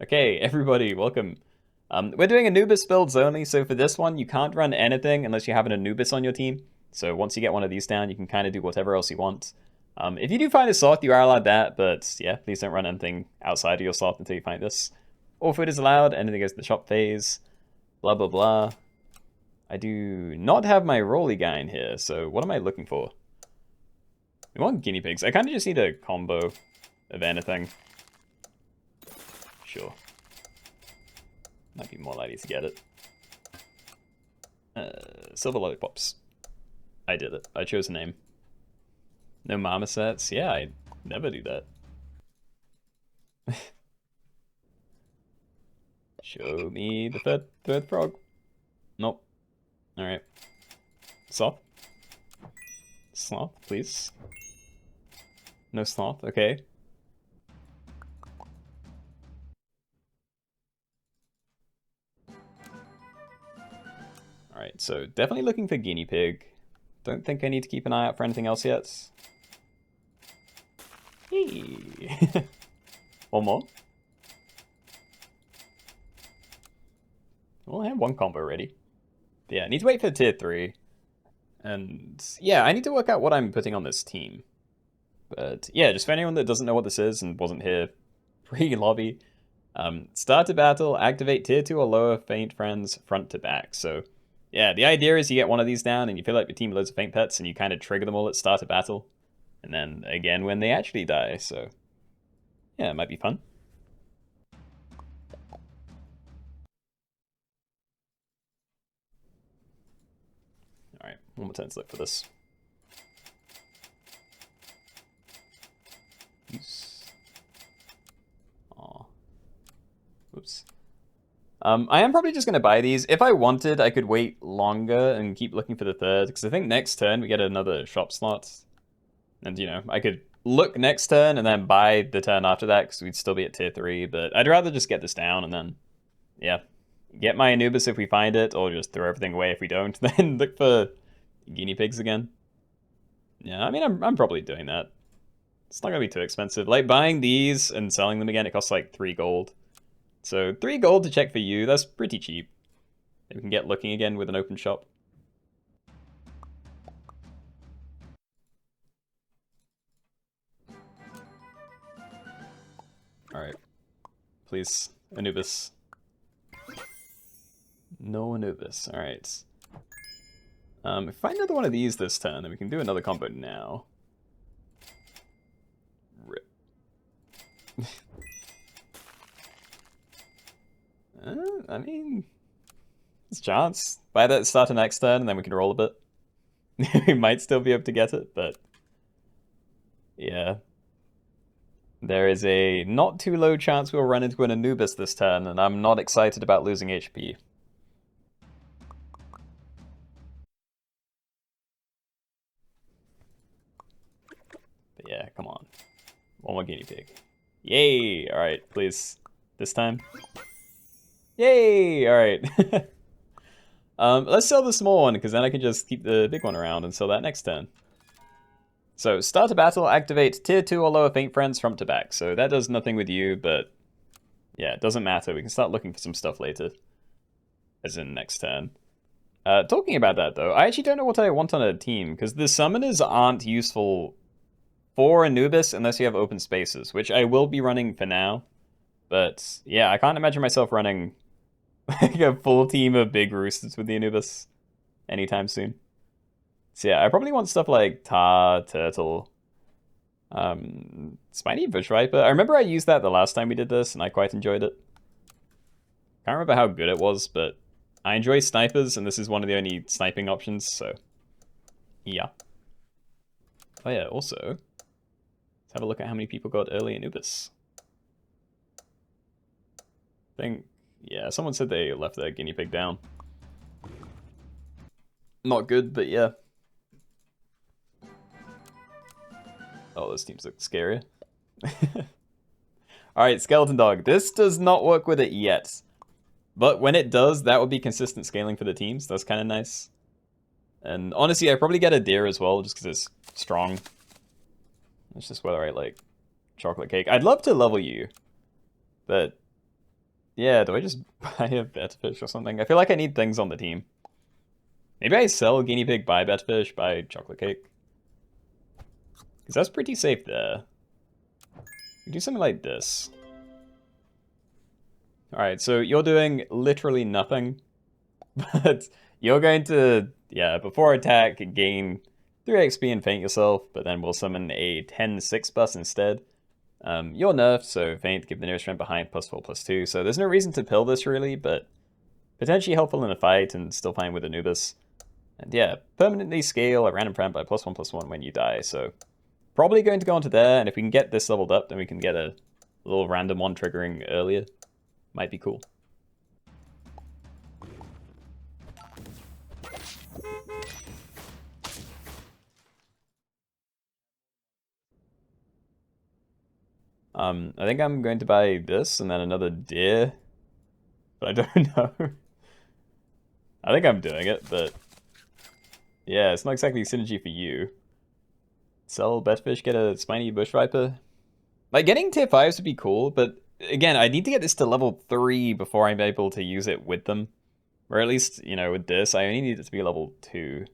Okay, everybody, welcome. We're doing Anubis builds only, so for this one, you can't run anything unless you have an Anubis on your team. So once you get one of these down, you can kind of do whatever else you want. If you do find a sloth, you are allowed that, but yeah, please don't run anything outside of your sloth until you find this. All food is allowed, anything goes to the shop phase, blah blah blah. I do not have my rolly guy in here, so what am I looking for? We want guinea pigs. I kind of just need a combo of anything. Sure. Might be more likely to get it. Silver lollipops. I did it. I chose a name. No marmosets? Yeah, I never do that. Show me the third frog. Nope. Alright. Sloth? Sloth, please. No sloth, okay. Alright, so definitely looking for guinea pig. Don't think I need to keep an eye out for anything else yet. Hey. One more. Well, I have one combo ready. But yeah, I need to wait for tier 3. And yeah, I need to work out what I'm putting on this team. But yeah, just for anyone that doesn't know what this is and wasn't here pre-lobby, start a battle, activate tier 2 or lower faint friends front to back. So yeah, the idea is you get one of these down and you feel like your team loads of faint pets and you kind of trigger them all at start a battle. And then again when they actually die, so yeah, it might be fun. Alright, one more turn to look for this. Use. Aw. Oops. I am probably just going to buy these. If I wanted, I could wait longer and keep looking for the third, because I think next turn we get another shop slot. And, you know, I could look next turn and then buy the turn after that, because we'd still be at tier 3, but I'd rather just get this down and then, yeah, get my Anubis if we find it, or just throw everything away if we don't, then look for guinea pigs again. Yeah, I mean, I'm probably doing that. It's not going to be too expensive. Like, buying these and selling them again, it costs like 3 gold. So 3 gold to check for you, that's pretty cheap. We can get looking again with an open shop. Alright. Please, Anubis. No Anubis, alright. If I find another one of these this turn, then we can do another combo now. Rip. I mean, there's a chance. Buy that start of next turn, and then we can roll a bit. We might still be able to get it, but yeah. There is a not too low chance we'll run into an Anubis this turn, and I'm not excited about losing HP. But yeah, come on. One more guinea pig. Yay! Alright, please. This time. Yay! Alright. Let's sell the small one, because then I can just keep the big one around and sell that next turn. So, start a battle, activate tier 2 or lower faint friends front to back. So that does nothing with you, but yeah, it doesn't matter. We can start looking for some stuff later. As in next turn. Talking about that, though, I actually don't know what I want on a team, because the summoners aren't useful for Anubis unless you have open spaces, which I will be running for now. But yeah, I can't imagine myself running like a full team of big roosters with the Anubis anytime soon. So yeah, I probably want stuff like Tar, Turtle, Spiny Bush Viper. I remember I used that the last time we did this, and I quite enjoyed it. Can't remember how good it was, but I enjoy snipers, and this is one of the only sniping options, so yeah. Oh yeah, also, let's have a look at how many people got early Anubis. I think, yeah, someone said they left their guinea pig down. Not good, but yeah. Oh, those teams look scarier. Alright, Skeleton Dog. This does not work with it yet. But when it does, that would be consistent scaling for the teams. That's kind of nice. And honestly, I probably get a deer as well, just because it's strong. It's just whether I like chocolate cake. I'd love to level you. But Yeah, do I just buy a better fish or something? I feel like I need things on the team. Maybe I sell guinea pig, buy better fish, buy chocolate cake. Because that's pretty safe there. We do something like this. Alright, so you're doing literally nothing. But you're going to, yeah, before attack, gain 3 XP and faint yourself, but then we'll summon a 10-6 bus instead. You're nerfed, so faint, give the nearest friend behind +4/+2, so there's no reason to pill this really, but potentially helpful in a fight and still fine with Anubis. And yeah, permanently scale a random friend by +1/+1 when you die, so probably going to go onto there, and if we can get this leveled up, then we can get a little random one triggering earlier. Might be cool. I think I'm going to buy this and then another deer, but I don't know. I think I'm doing it, but yeah, it's not exactly synergy for you. Sell Betfish, get a spiny bush viper. Like, getting tier 5s would be cool, but again, I need to get this to level 3 before I'm able to use it with them. Or at least, you know, with this, I only need it to be level 2.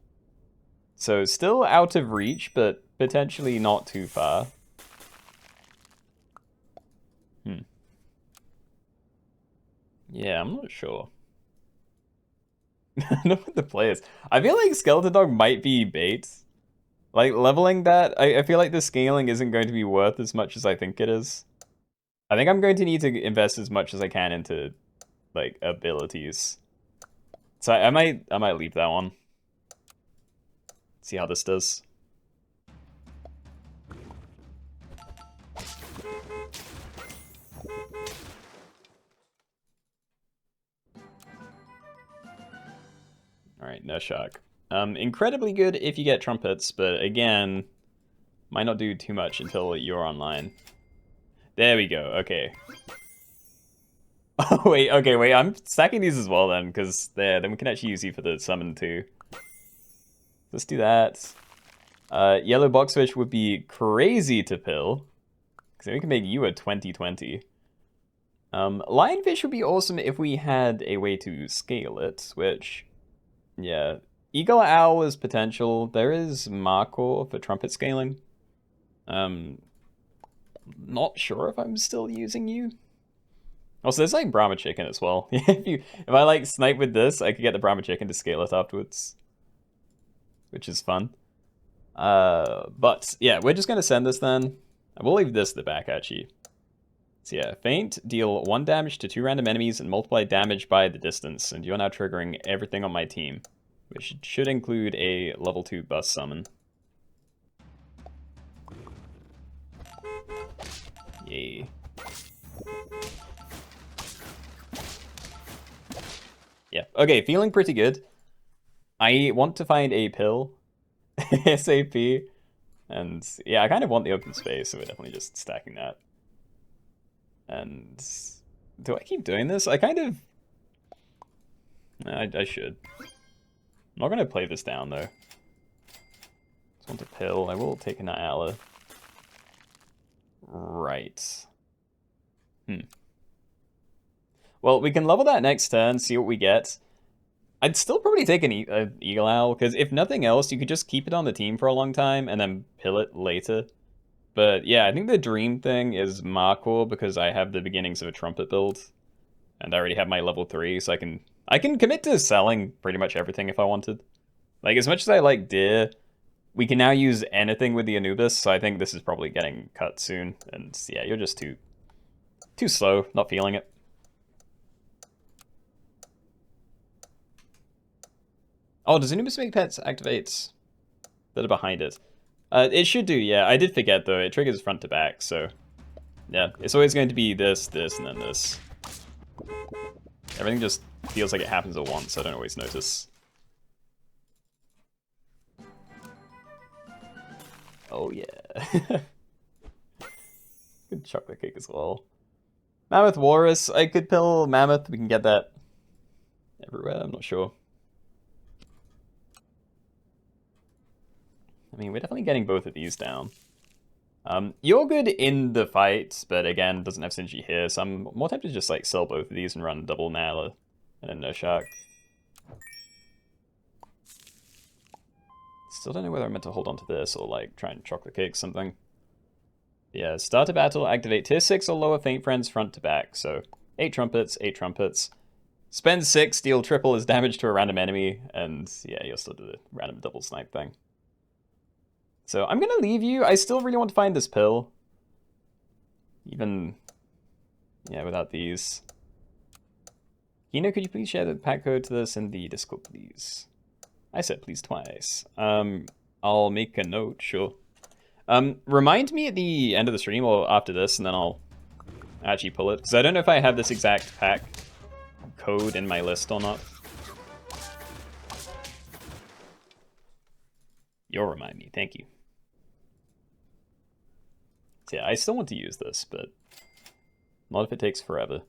So still out of reach, but potentially not too far. Yeah, I'm not sure. I know what the play is. I feel like Skeleton Dog might be bait. Like, leveling that, I feel like the scaling isn't going to be worth as much as I think it is. I think I'm going to need to invest as much as I can into, like, abilities. So I might leave that one. See how this does. Alright, no shock. Incredibly good if you get trumpets, but again, might not do too much until you're online. There we go, okay. Oh, wait, okay, wait, I'm stacking these as well then, because then we can actually use you for the summon too. Let's do that. Yellow boxfish would be crazy to pill, because then we can make you a 20/20. Lionfish would be awesome if we had a way to scale it, which, yeah. Eagle Owl is potential. There is Markor for trumpet scaling. Not sure if I'm still using you. Also, there's like Brahma Chicken as well. If I like snipe with this, I could get the Brahma Chicken to scale it afterwards, which is fun. But yeah, we're just gonna send this then. I will leave this at the back actually. So yeah, faint, deal 1 damage to 2 random enemies and multiply damage by the distance, and you're now triggering everything on my team, which should include a level 2 bus summon. Yay. Yeah, okay, feeling pretty good. I want to find a pill ASAP, and yeah, I kind of want the open space, so we're definitely just stacking that. And do I keep doing this? I kind of... I should. I'm not going to play this down, though. Just want a pill. I will take an Ala. Right. Well, we can level that next turn, see what we get. I'd still probably take an Eagle Owl, because if nothing else, you could just keep it on the team for a long time and then pill it later. But yeah, I think the dream thing is Markor, because I have the beginnings of a trumpet build. And I already have my level 3, so I can commit to selling pretty much everything if I wanted. Like, as much as I like Deer, we can now use anything with the Anubis, so I think this is probably getting cut soon. And yeah, you're just too slow, not feeling it. Oh, does Anubis make pets activate that are behind it? It should do, yeah. I did forget, though. It triggers front to back, so... yeah, it's always going to be this, this, and then this. Everything just feels like it happens at once, so I don't always notice. Oh, yeah. Good chocolate cake as well. Mammoth Walrus. I could pill Mammoth. We can get that everywhere. I'm not sure. I mean, we're definitely getting both of these down. You're good in the fight, but again, doesn't have synergy here, so I'm more tempted to just like sell both of these and run double Nala and a no shark. Still don't know whether I'm meant to hold on to this or like try and chocolate cake something. Yeah, start a battle, activate tier 6 or lower faint friends front to back. So 8 trumpets, 8 trumpets. Spend 6, deal triple as damage to a random enemy, and yeah, you'll still do the random double snipe thing. So I'm gonna leave you. I still really want to find this pill. Even, yeah, without these. Keenoe, could you please share the pack code to this in the Discord, please? I said please twice. I'll make a note, sure. Remind me at the end of the stream or after this, and then I'll actually pull it. Because I don't know if I have this exact pack code in my list or not. You'll remind me, thank you. So yeah, I still want to use this, but not if it takes forever.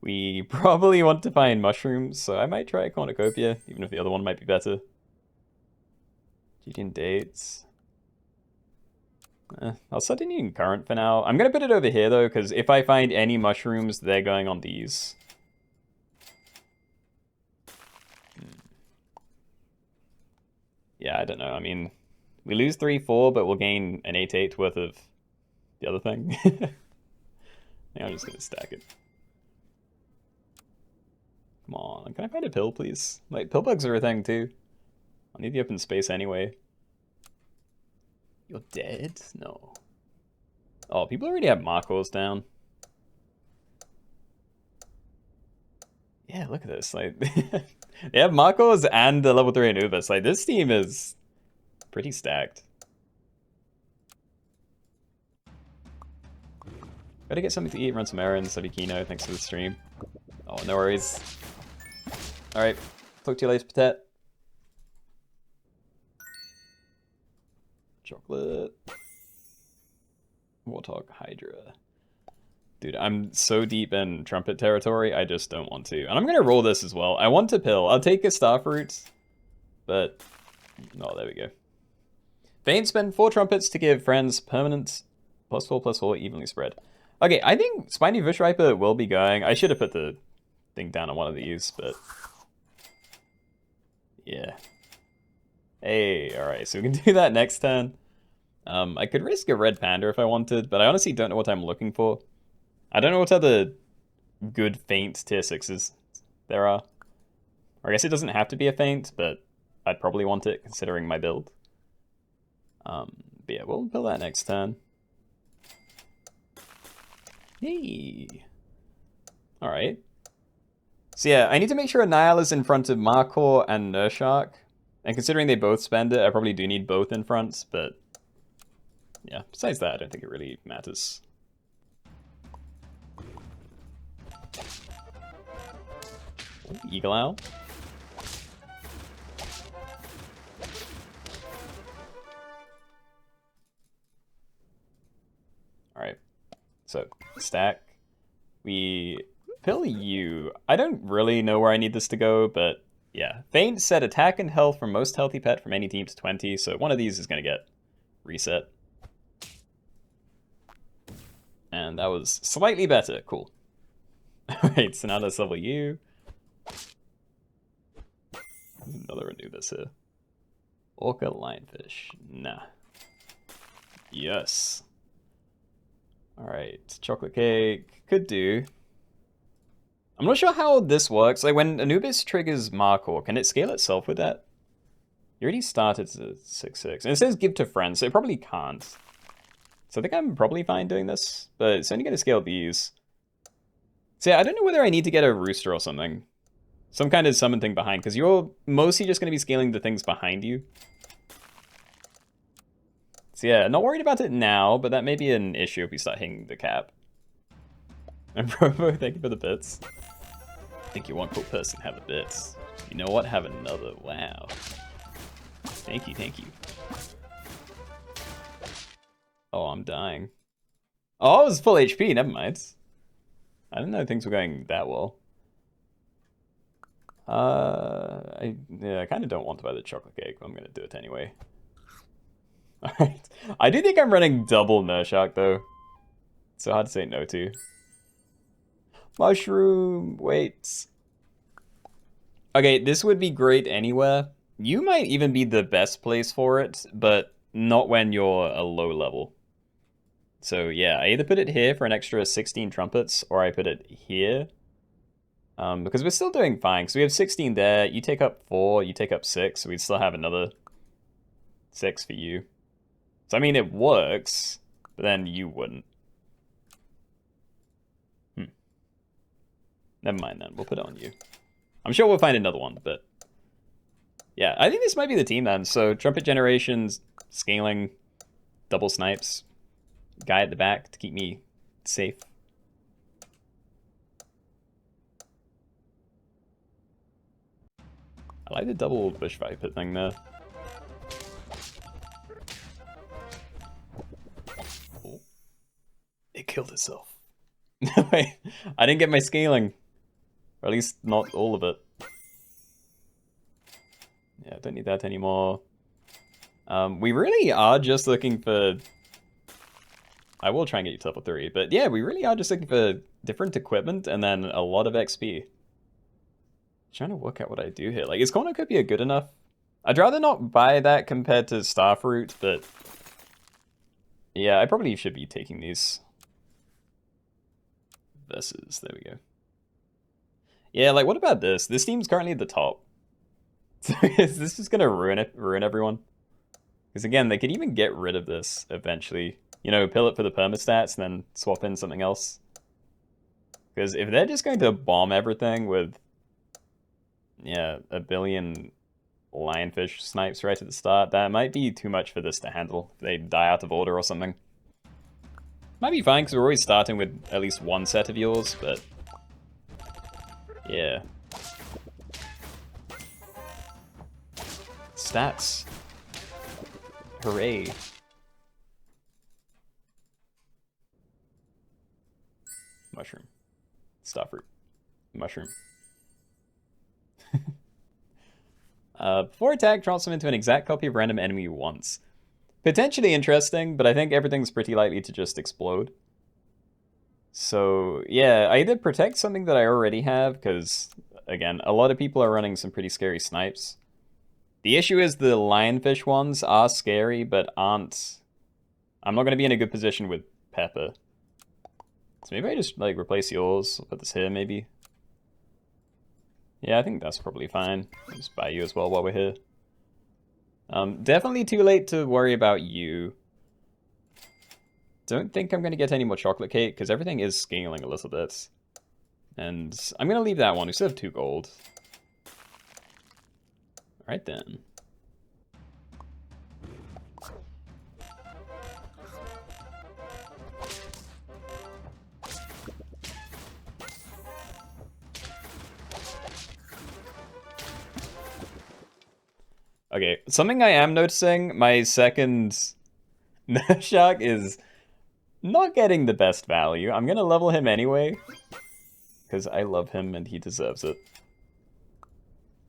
We probably want to find mushrooms, so I might try a cornucopia, even if the other one might be better. GTN dates. I'll set it in current for now. I'm going to put it over here, though, because if I find any mushrooms, they're going on these. Yeah, I don't know. I mean, we lose 3-4, but we'll gain an 8-8 worth of the other thing. Yeah, I'm just going to stack it. Come on, can I find a pill, please? Like, pill bugs are a thing, too. I need the open space anyway. You're dead? No. Oh, people already have Marcos down. Yeah, look at this. Like, they have Marcos and the level 3 Anubis. Like, this team is pretty stacked. Gotta get something to eat, run some errands. Love you, Keenoe. Thanks for the stream. Oh, no worries. Alright, talk to you later, Patet. Chocolate. Warthog Hydra. Dude, I'm so deep in trumpet territory, I just don't want to. And I'm gonna roll this as well. I want to pill. I'll take a starfruit, but... Oh, there we go. Vane spend 4 trumpets to give friends permanent +4/+4 evenly spread. Okay, I think Spiny Bush Viper will be going. I should have put the thing down on one of these, but... Yeah. Hey, alright, so we can do that next turn. I could risk a red panda if I wanted, but I honestly don't know what I'm looking for. I don't know what other good feint tier 6s there are. Or I guess it doesn't have to be a feint, but I'd probably want it considering my build. But yeah, we'll build that next turn. Hey! Alright. So yeah, I need to make sure Nile is in front of Markor and Nershark. And considering they both spend it, I probably do need both in front, but... Yeah, besides that, I don't think it really matters. Ooh, Eagle Owl. Alright, so stack. We pill you. I don't really know where I need this to go, but yeah. Feint set attack and health from most healthy pet from any team to 20, so one of these is going to get reset. And that was slightly better. Cool. Alright, so now let's level you. Another Anubis here. Orca lionfish. Nah. Yes. Alright, chocolate cake. Could do. I'm not sure how this works. Like, when Anubis triggers Markor, can it scale itself with that? You already started to 6/6. And it says give to friends, so it probably can't. So I think I'm probably fine doing this, but it's only going to scale these. So yeah, I don't know whether I need to get a rooster or something. Some kind of summon thing behind, because you're mostly just going to be scaling the things behind you. So yeah, not worried about it now, but that may be an issue if we start hitting the cap. And Provo, thank you for the bits. I think you want cool person, have a bit. You know what? Have another. Wow. Thank you, thank you. Oh, I'm dying. Oh, I was full HP, never mind. I didn't know things were going that well. I kind of don't want to buy the chocolate cake, but I'm going to do it anyway. Alright. I do think I'm running double Nurshark, though. So hard to say no to. Mushroom, wait. Okay, this would be great anywhere. You might even be the best place for it, but not when you're a low level. So yeah, I either put it here for an extra 16 trumpets, or I put it here. Because we're still doing fine, because we have 16 there, you take up 4, you take up 6, so we'd still have another 6 for you. So I mean, it works, but then you wouldn't. Never mind then, we'll put it on you. I'm sure we'll find another one, but... yeah, I think this might be the team then. So, trumpet generations, scaling, double snipes, guy at the back to keep me safe. I like the double bush viper thing there. Oh. It killed itself. Wait, I didn't get my scaling. Or at least not all of it. Yeah, don't need that anymore. We really are just looking for... I will try and get you to level 3, but yeah, we really are just looking for different equipment and then a lot of XP. Trying to work out what I do here. Like, is cornucopia good enough? I'd rather not buy that compared to starfruit, but... yeah, I probably should be taking these. Versus, there we go. Yeah, like, what about this? This team's currently at the top. So is this just gonna ruin everyone? Because again, they could even get rid of this eventually. You know, pill it for the permastats and then swap in something else. Because if they're just going to bomb everything with, yeah, a billion lionfish snipes right at the start, that might be too much for this to handle. If they die out of order or something. Might be fine because we're always starting with at least one set of yours, but yeah. Stats. Hooray. Mushroom. Starfruit. Mushroom. Before attack, transform into an exact copy of random enemy once. Potentially interesting, but I think everything's pretty likely to just explode. So, yeah, I either protect something that I already have, because, again, a lot of people are running some pretty scary snipes. The issue is the lionfish ones are scary, but aren't... I'm not going to be in a good position with Pepper. So maybe I just, like, replace yours. I'll put this here, maybe. Yeah, I think that's probably fine. I'll just buy you as well while we're here. Definitely too late to worry about you. Don't think I'm going to get any more chocolate cake, because everything is scaling a little bit. And I'm going to leave that one. We still have 2 gold. Alright then. Okay, something I am noticing, my second Nurshark is not getting the best value. I'm gonna level him anyway, because I love him and he deserves it.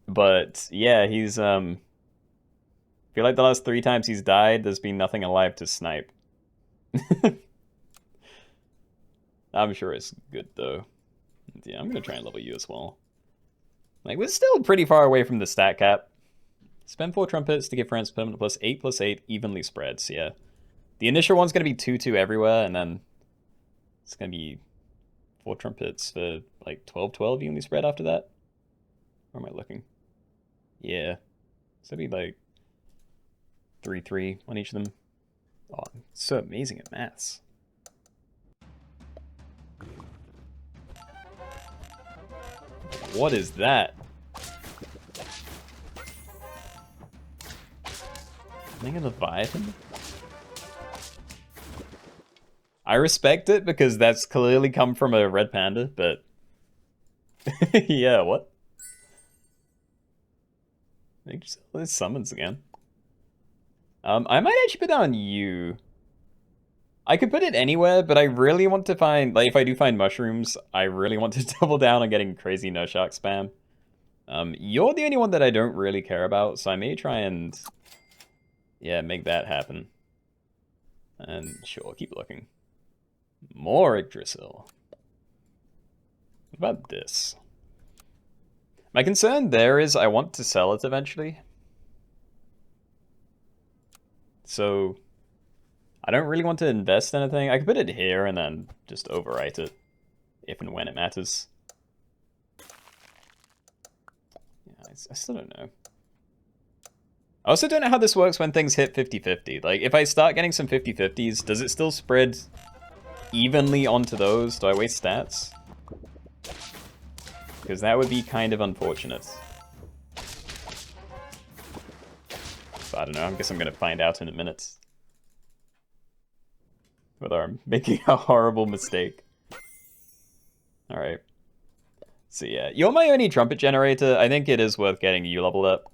But yeah, he's I feel like the last 3 times he's died, there's been nothing alive to snipe. I'm sure it's good though. Yeah, I'm gonna try and level you as well. Like, we're still pretty far away from the stat cap. Spend 4 trumpets to give friends permanent +8/+8 evenly spreads, yeah. The initial one's gonna be 2/2 everywhere, and then it's gonna be 4 trumpets for like 12/12 evenly spread after that. Where am I looking? Yeah. So it'd be like 3/3 on each of them. Oh, I'm so amazing at maths. What is that? Thing of Leviathan? I respect it because that's clearly come from a red panda, but yeah, what? They just there's summons again. I might actually put that on you. I could put it anywhere, but I really want to find, like, if I do find mushrooms, I really want to double down on getting crazy Nurshark spam. You're the only one that I don't really care about, so I may try and, yeah, make that happen. And sure, keep looking. More Yggdrasil. What about this? My concern there is I want to sell it eventually. So I don't really want to invest anything. I could put it here and then just overwrite it if and when it matters. Yeah, I still don't know. I also don't know how this works when things hit 50-50. Like, if I start getting some 50-50s, does it still spread evenly onto those? Do I waste stats? Because that would be kind of unfortunate. But I don't know, I guess I'm going to find out in a minute. Whether I'm making a horrible mistake. Alright. So yeah, you're my only trumpet generator. I think it is worth getting you leveled up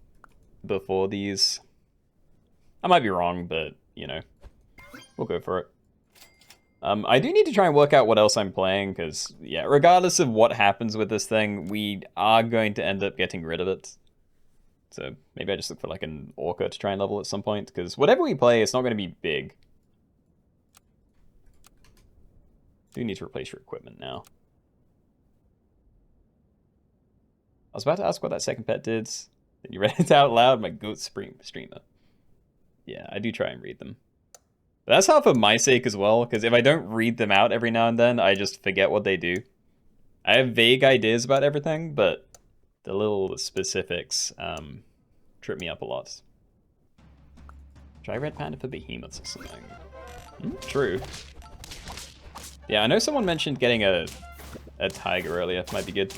before these. I might be wrong, but, you know, we'll go for it. I do need to try and work out what else I'm playing, because, yeah, regardless of what happens with this thing, we are going to end up getting rid of it. So maybe I just look for, like, an Orca to try and level at some point, because whatever we play, it's not going to be big. Do need to replace your equipment now. I was about to ask what that second pet did. Then you read it out loud, my goat streamer. Yeah, I do try and read them. But that's half of my sake as well, because if I don't read them out every now and then, I just forget what they do. I have vague ideas about everything, but the little specifics trip me up a lot. Try red panda for behemoths or something. True. Yeah, I know someone mentioned getting a tiger earlier. Might be good.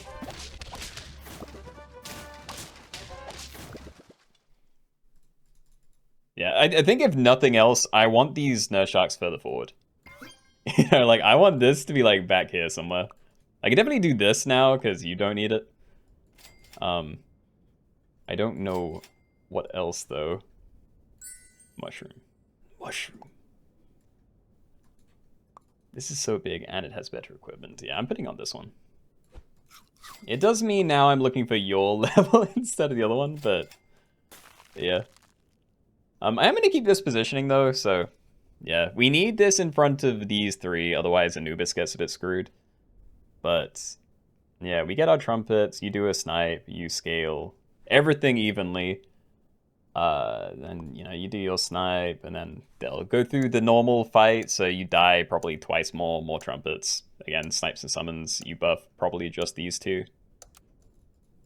Yeah, I think if nothing else, I want these nurse sharks further forward. You know, like, I want this to be, like, back here somewhere. I can definitely do this now, because you don't need it. I don't know what else, though. Mushroom. Mushroom. This is so big, and it has better equipment. Yeah, I'm putting on this one. It does mean now I'm looking for your level instead of the other one, but yeah. I am going to keep this positioning, though, so yeah. We need this in front of these three, otherwise Anubis gets a bit screwed. But yeah, we get our trumpets, you do a snipe, you scale everything evenly. Then, you know, you do your snipe, and then they'll go through the normal fight, so you die probably twice more trumpets. Again, snipes and summons, you buff probably just these two.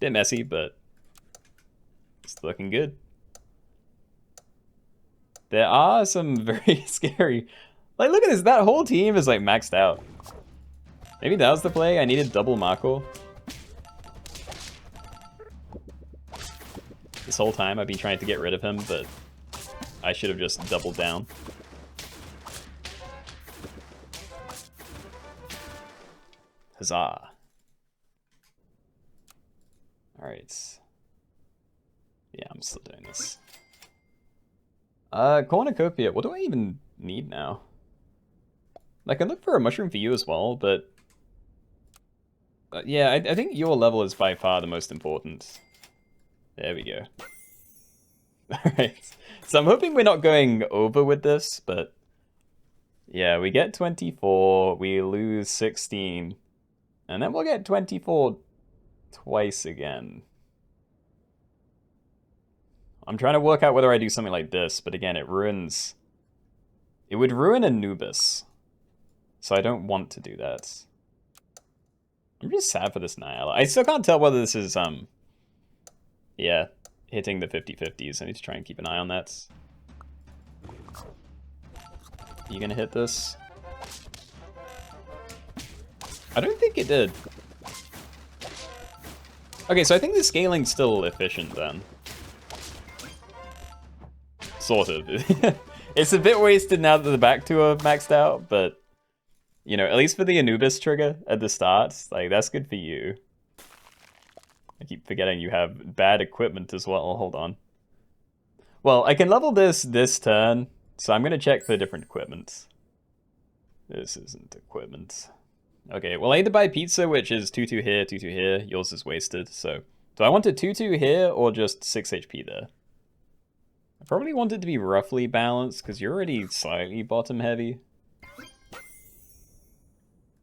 Bit messy, but it's looking good. There are some very scary... Like, look at this, that whole team is, like, maxed out. Maybe that was the play, I needed double Mako. This whole time I've been trying to get rid of him, but I should have just doubled down. Huzzah. Alright. Yeah, I'm still doing this. Cornucopia, what do I even need now? I can look for a mushroom for you as well, but... yeah, I think your level is by far the most important. There we go. Alright, so I'm hoping we're not going over with this, but... yeah, we get 24, we lose 16, and then we'll get 24 twice again. I'm trying to work out whether I do something like this, but again, it ruins... it would ruin Anubis. So I don't want to do that. I'm just sad for this Nile. I still can't tell whether this is, yeah, hitting the 50-50s. I need to try and keep an eye on that. You gonna hit this? I don't think it did. Okay, so I think the scaling's still efficient then. Sort of. It's a bit wasted now that the back two are maxed out, but, you know, at least for the Anubis trigger at the start, like, that's good for you. I keep forgetting you have bad equipment as well. Hold on. Well, I can level this turn, so I'm going to check for different equipment. This isn't equipment. Okay, well, I either buy pizza, which is 2-2 here, 2-2 here. Yours is wasted, so... do I want a 2-2 here, or just 6 HP there? I probably want it to be roughly balanced, because you're already slightly bottom heavy.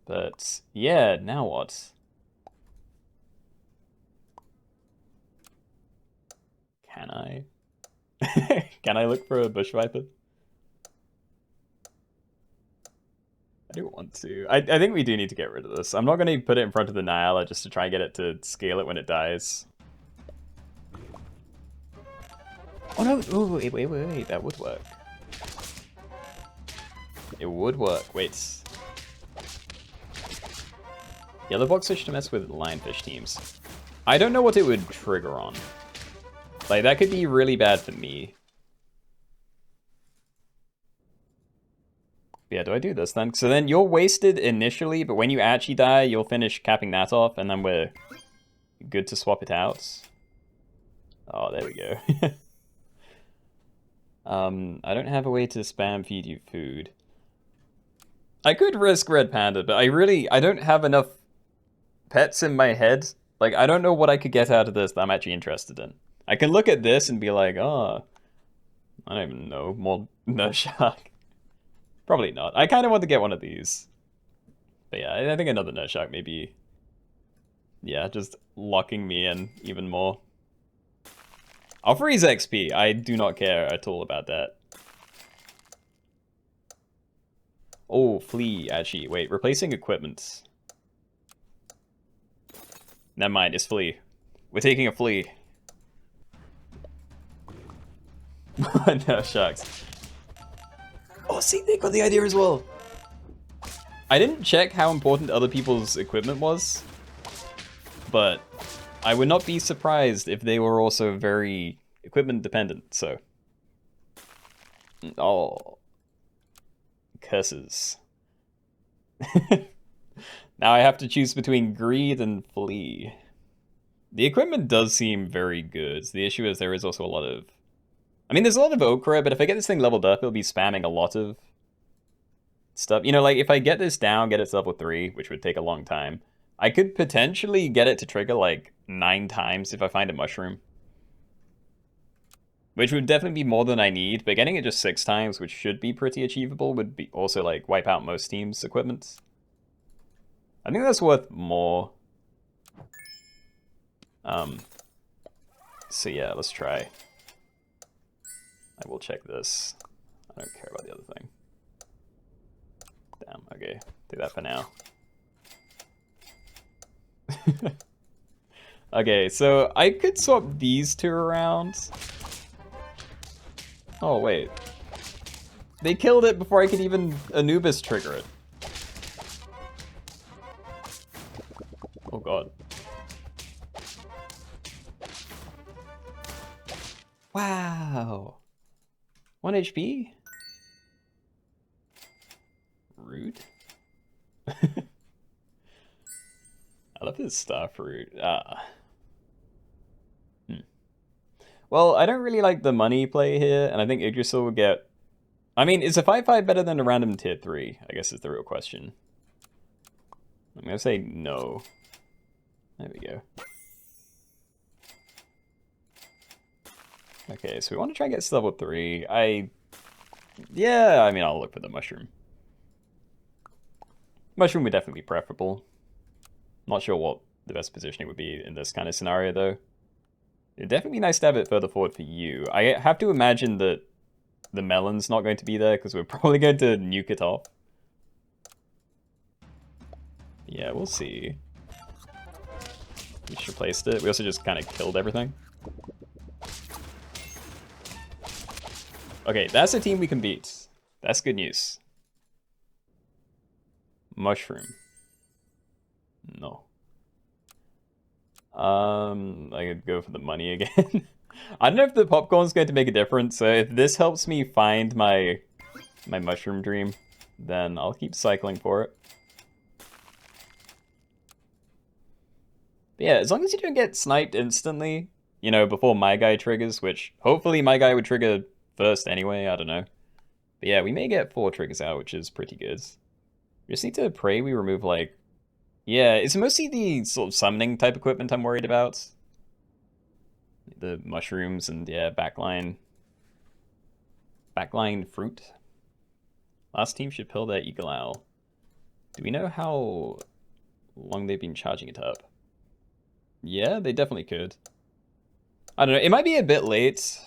But, yeah, now what? Can I? Can I look for a bush viper? I do want to. I think we do need to get rid of this. I'm not going to put it in front of the Nyala just to try and get it to scale it when it dies. Oh no! Ooh, wait. That would work. It would work. Wait. Yellow box fish to mess with lionfish teams. I don't know what it would trigger on. Like, that could be really bad for me. Yeah, do I do this then? So then you're wasted initially, but when you actually die, you'll finish capping that off, and then we're good to swap it out. Oh, there we go. I don't have a way to spam feed you food. I could risk Red Panda, but I don't have enough pets in my head. Like, I don't know what I could get out of this that I'm actually interested in. I can look at this and be like, oh, I don't even know, more nurse shark. Probably not. I kind of want to get one of these. But yeah, I think another nurse shark may be, yeah, just locking me in even more. I'll freeze XP. I do not care at all about that. Oh, flea, actually. Wait, replacing equipment. Never mind, it's flea. We're taking a flea. No, sharks. Oh, see, they got the idea as well. I didn't check how important other people's equipment was, but I would not be surprised if they were also very equipment dependent, so. Oh. Curses. Now I have to choose between greed and flee. The equipment does seem very good. The issue is there is also a lot of... I mean, there's a lot of okra, but if I get this thing leveled up, it'll be spamming a lot of stuff. You know, like, if I get this down, get it to level 3, which would take a long time, I could potentially get it to trigger, like, 9 times if I find a mushroom. Which would definitely be more than I need, but getting it just 6 times, which should be pretty achievable, would be also, like, wipe out most teams' equipment. I think that's worth more. So yeah, let's try. I will check this. I don't care about the other thing. Damn, okay. Do that for now. Okay, so I could swap these two around. Oh, wait. They killed it before I could even Anubis trigger it. Oh god. Wow. 1 HP? Rude. I love this star fruit. Well, I don't really like the money play here, and I think Yggdrasil would get... I mean, is a 5/5 better than a random tier 3? I guess is the real question. I'm gonna say no. There we go. Okay, so we want to try and get to level 3. Yeah, I mean, I'll look for the mushroom. Mushroom would definitely be preferable. Not sure what the best positioning would be in this kind of scenario, though. It'd definitely be nice to have it further forward for you. I have to imagine that the melon's not going to be there, because we're probably going to nuke it off. Yeah, we'll see. We just replaced it. We also just kind of killed everything. Okay, that's a team we can beat. That's good news. Mushroom. No. I could go for the money again. I don't know if the popcorn's going to make a difference, so if this helps me find my mushroom dream, then I'll keep cycling for it. But yeah, as long as you don't get sniped instantly, you know, before my guy triggers, which hopefully my guy would trigger first anyway, I don't know. But yeah, we may get 4 triggers out, which is pretty good. We just need to pray we remove, like... Yeah, it's mostly the sort of summoning type equipment I'm worried about. The mushrooms and, yeah, backline. Backline fruit. Last team should pill their eagle owl. Do we know how long they've been charging it up? Yeah, they definitely could. I don't know, it might be a bit late.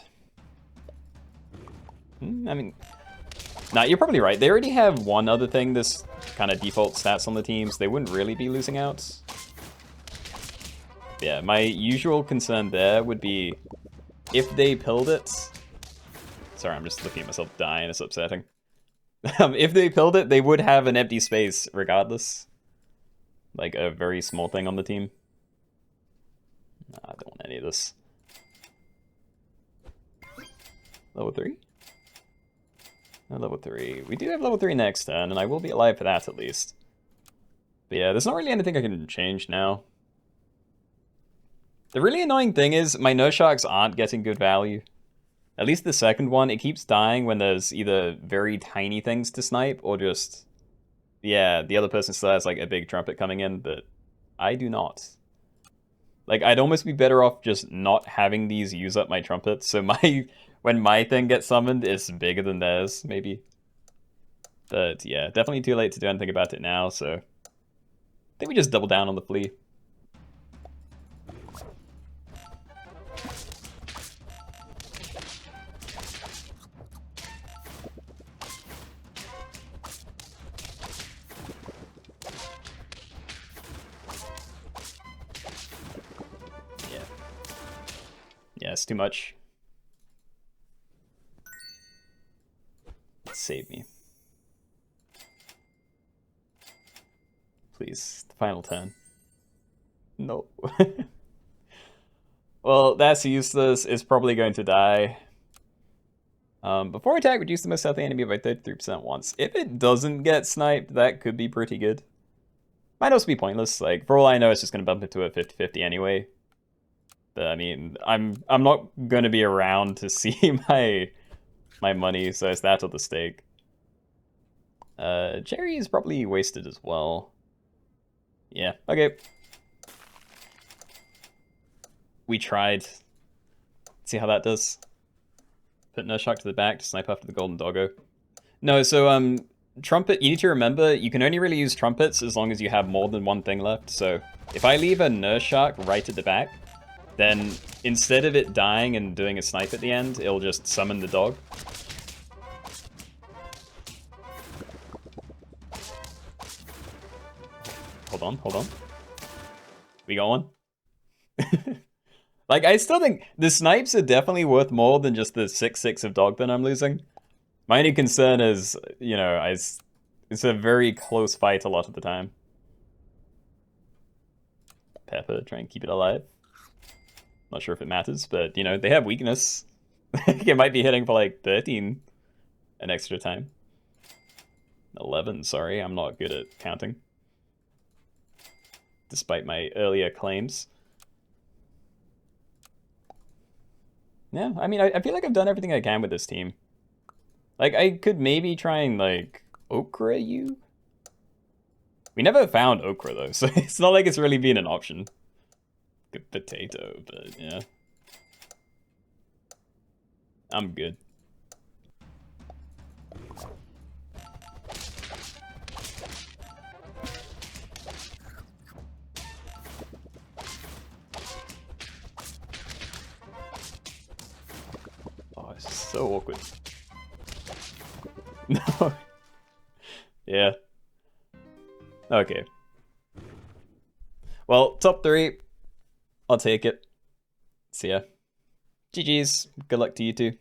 I mean, nah, you're probably right. They already have one other thing, this kind of default stats on the teams. They wouldn't really be losing out. Yeah, my usual concern there would be if they pilled it. Sorry, I'm just looking at myself dying. It's upsetting. If they pilled it, they would have an empty space regardless. Like a very small thing on the team. Nah, I don't want any of this. Level 3? No, level 3. We do have level 3 next turn, and I will be alive for that at least. But yeah, there's not really anything I can change now. The really annoying thing is, my nurse sharks aren't getting good value. At least the second one, it keeps dying when there's either very tiny things to snipe, or just... Yeah, the other person still has like a big trumpet coming in, but I do not. Like, I'd almost be better off just not having these use up my trumpets, so when my thing gets summoned, it's bigger than theirs, maybe. But yeah, definitely too late to do anything about it now, so... I think we just double down on the flea. Yeah, it's too much. Save me. Please, the final turn. No. Well, that's useless. It's probably going to die. Before attack, reduce the most healthy enemy by 33% once. If it doesn't get sniped, that could be pretty good. Might also be pointless. Like, for all I know, it's just going to bump into a 50-50 anyway. But, I mean, I'm not going to be around to see my money, so it's that or the stake. Cherry is probably wasted as well. Yeah, okay. We tried. Let's see how that does. Put Nurse Shark to the back to snipe after the golden doggo. No, so trumpet, you need to remember, you can only really use trumpets as long as you have more than one thing left. So if I leave a Nurse Shark right at the back, then instead of it dying and doing a snipe at the end, it'll just summon the dog. Hold on. We got one? Like, I still think the snipes are definitely worth more than just the 6/6 of dog that I'm losing. My only concern is, you know, it's a very close fight a lot of the time. Pepper, try and keep it alive. Not sure if it matters, but, you know, they have weakness. It might be hitting for like 13 an extra time. 11, sorry, I'm not good at counting. Despite my earlier claims. Yeah, I mean, I feel like I've done everything I can with this team. Like, I could maybe try and, like, okra you? We never found okra, though, so it's not like it's really been an option. Good potato, but yeah. I'm good. Oh, it's so awkward. No. Yeah. Okay. Well, top 3. I'll take it. See ya. GG's. Good luck to you two.